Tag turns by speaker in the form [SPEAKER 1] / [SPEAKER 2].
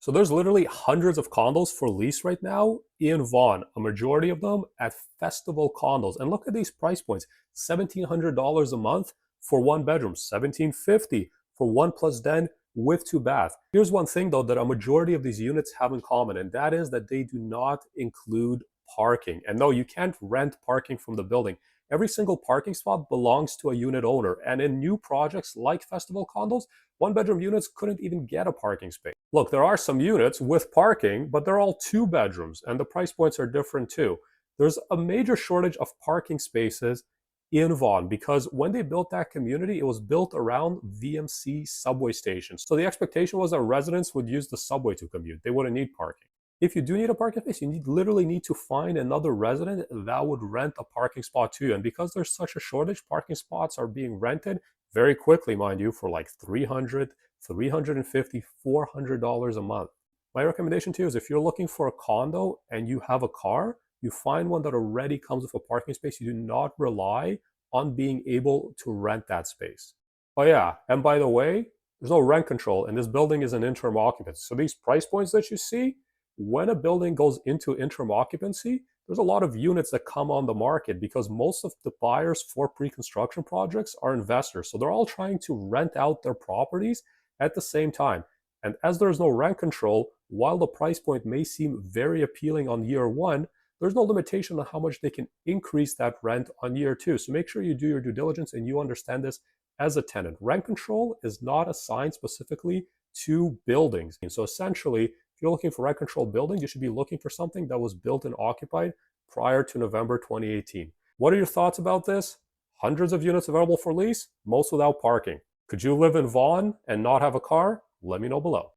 [SPEAKER 1] So there's literally hundreds of condos for lease right now in Vaughan, a majority of them at festival condos. And look at these price points: $1,700 a month for one bedroom, $1,750 for one plus den with two bath. Here's one thing though that a majority of these units have in common, and that is that they do not include parking. And no, you can't rent parking from the building. Every single parking spot belongs to a unit owner. And in new projects like festival condos, one bedroom units couldn't even get a parking space. Look, there are some units with parking, but they're all two bedrooms and the price points are different too. There's a major shortage of parking spaces in Vaughan because when they built that community, it was built around VMC subway stations. So the expectation was that residents would use the subway to commute. They wouldn't need parking. If you do need a parking space, you literally need to find another resident that would rent a parking spot to you. And because there's such a shortage, parking spots are being rented very quickly, mind you, for like $300, $350, $400 a month. My recommendation to you is if you're looking for a condo and you have a car, you find one that already comes with a parking space. You do not rely on being able to rent that space. Oh yeah, and by the way, there's no rent control and this building is an interim occupancy. So these price points that you see, when a building goes into interim occupancy, there's a lot of units that come on the market because most of the buyers for pre-construction projects are investors. So they're all trying to rent out their properties at the same time. And as there's no rent control, while the price point may seem very appealing on year one, there's no limitation on how much they can increase that rent on year two. So make sure you do your due diligence and you understand this as a tenant. Rent control is not assigned specifically to buildings. And so essentially, if you're looking for rent control buildings, you should be looking for something that was built and occupied prior to November 2018. What are your thoughts about this? Hundreds of units available for lease, most without parking. Could you live in Vaughan and not have a car? Let me know below.